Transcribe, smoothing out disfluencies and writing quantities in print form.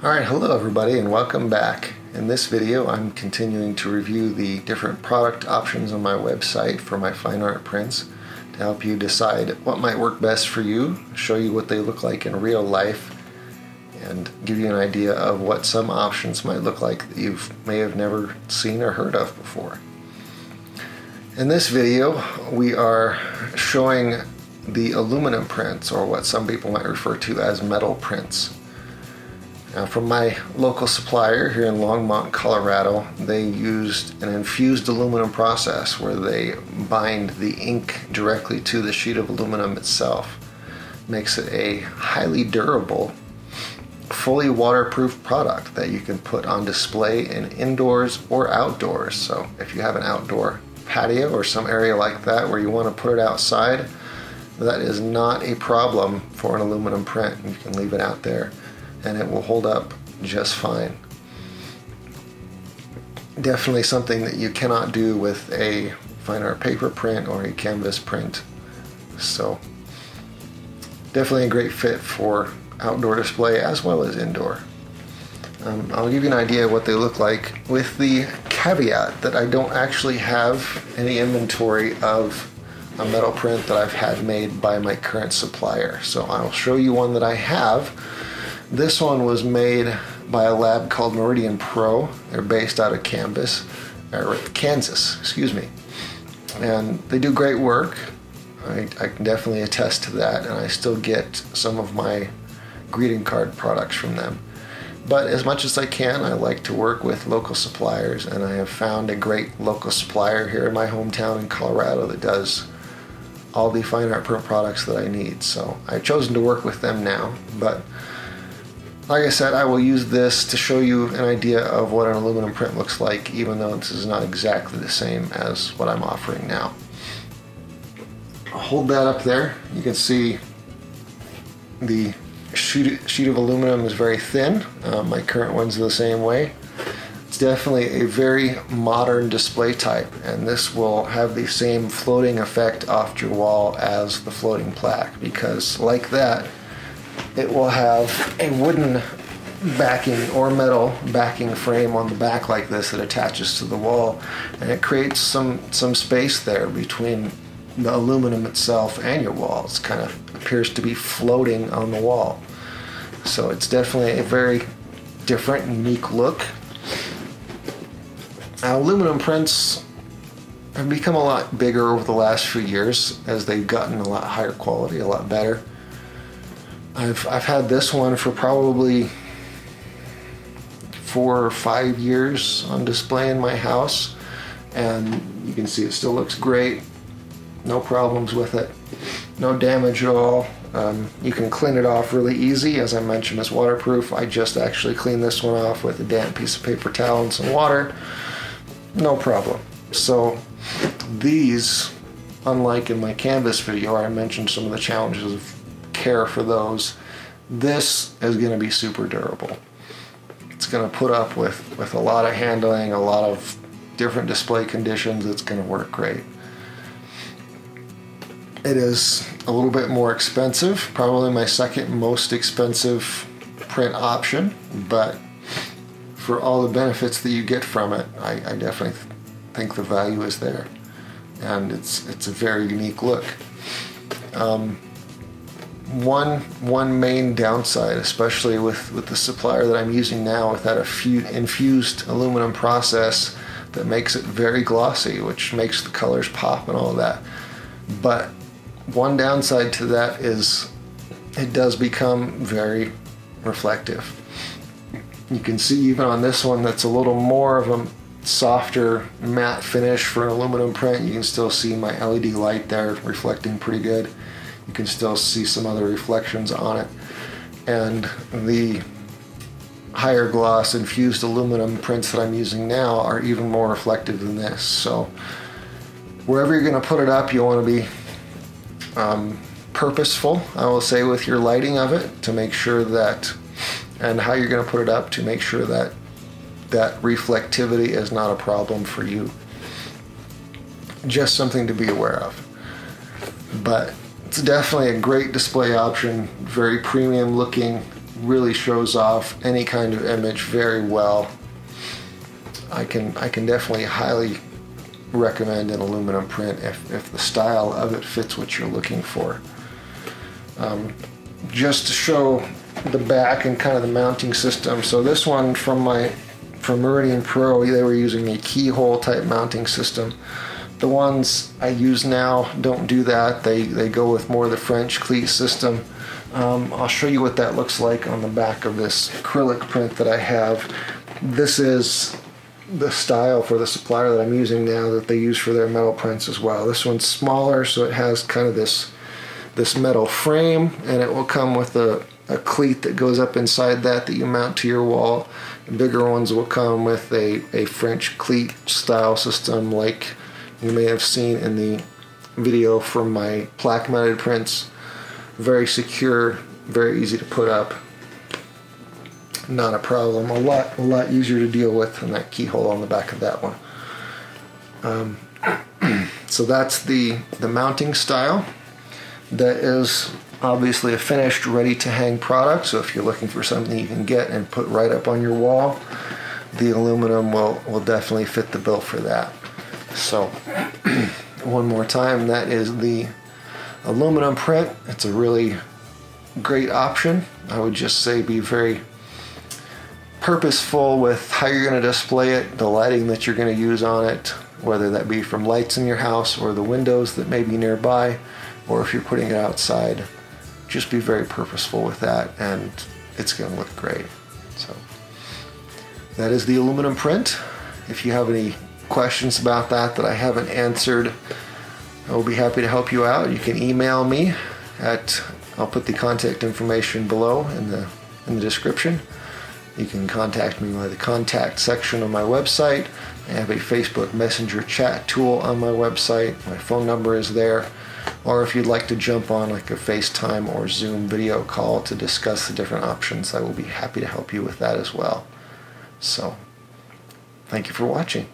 Alright, hello everybody and welcome back. In this video I'm continuing to review the different product options on my website for my fine art prints to help you decide what might work best for you, show you what they look like in real life, and give you an idea of what some options might look like that you may have never seen or heard of before. In this video we are showing the aluminum prints, or what some people might refer to as metal prints. Now, from my local supplier here in Longmont, Colorado, they used an infused aluminum process where they bind the ink directly to the sheet of aluminum itself. Makes it a highly durable, fully waterproof product that you can put on display in indoors or outdoors. So if you have an outdoor patio or some area like that where you want to put it outside, that is not a problem for an aluminum print. You can leave it out there and it will hold up just fine. Definitely something that you cannot do with a fine art paper print or a canvas print. So definitely a great fit for outdoor display as well as indoor. I'll give you an idea of what they look like with the caveat that I don't actually have any inventory of a metal print that I've had made by my current supplier. So I'll show you one that I have. This one was made by a lab called Meridian Pro. They're based out of Kansas, excuse me. And they do great work. I can definitely attest to that, and I still get some of my greeting card products from them. But as much as I can, I like to work with local suppliers, and I have found a great local supplier here in my hometown in Colorado that does all the fine art print products that I need. So I've chosen to work with them now, but like I said, I will use this to show you an idea of what an aluminum print looks like, even though this is not exactly the same as what I'm offering now. I'll hold that up there. You can see the sheet of aluminum is very thin. My current one's the same way. It's definitely a very modern display type, and this will have the same floating effect off your wall as the floating plaque, because like that, it will have a wooden backing or metal backing frame on the back like this that attaches to the wall, and it creates some space there between the aluminum itself and your wall. It kind of appears to be floating on the wall. So it's definitely a very different, unique look. Now, aluminum prints have become a lot bigger over the last few years as they've gotten a lot higher quality, a lot better. I've had this one for probably 4 or 5 years on display in my house, and you can see it still looks great. No problems with it, no damage at all. You can clean it off really easy. As I mentioned, it's waterproof. I just actually cleaned this one off with a damp piece of paper towel and some water. No problem. So these, unlike in my canvas video where I mentioned some of the challenges of care for those, this is going to be super durable. It's going to put up with a lot of handling, a lot of different display conditions. It's going to work great. It is a little bit more expensive, probably my second most expensive print option, but for all the benefits that you get from it, I definitely think the value is there, and it's a very unique look. One main downside, especially with the supplier that I'm using now, with that infused aluminum process that makes it very glossy, which makes the colors pop and all of that. But one downside to that is it does become very reflective. You can see even on this one that's a little more of a softer matte finish for an aluminum print, you can still see my LED light there reflecting pretty good. You can still see some other reflections on it. And the higher gloss infused aluminum prints that I'm using now are even more reflective than this. So wherever you're going to put it up, you want to be purposeful, I will say, with your lighting of it, to make sure that, and how you're going to put it up to make sure that that reflectivity is not a problem for you. Just something to be aware of. But it's definitely a great display option, very premium looking, really shows off any kind of image very well. I can definitely highly recommend an aluminum print if the style of it fits what you're looking for. Just to show the back and kind of the mounting system. So this one from Meridian Pro, they were using a keyhole type mounting system. The ones I use now don't do that. They go with more of the French cleat system. I'll show you what that looks like on the back of this acrylic print that I have. This is the style for the supplier that I'm using now that they use for their metal prints as well. This one's smaller, so it has kind of this metal frame, and it will come with a cleat that goes up inside that you mount to your wall. The bigger ones will come with a French cleat style system like you may have seen in the video from my plaque mounted prints. Very secure, very easy to put up. Not a problem. A lot easier to deal with than that keyhole on the back of that one. So that's the mounting style. That is obviously a finished, ready to hang product. So if you're looking for something you can get and put right up on your wall, the aluminum will definitely fit the bill for that. So one more time, that is the aluminum print. It's a really great option. I would just say be very purposeful with how you're going to display it, the lighting that you're going to use on it, whether that be from lights in your house or the windows that may be nearby, or if you're putting it outside. Just be very purposeful with that, and it's going to look great. So that is the aluminum print. If you have any questions about that I haven't answered, I will be happy to help you out. You can email me I'll put the contact information below in the description. You can contact me by the contact section on my website. I have a Facebook Messenger chat tool on my website. My phone number is there. Or if you'd like to jump on like a FaceTime or Zoom video call to discuss the different options, I will be happy to help you with that as well. So, thank you for watching.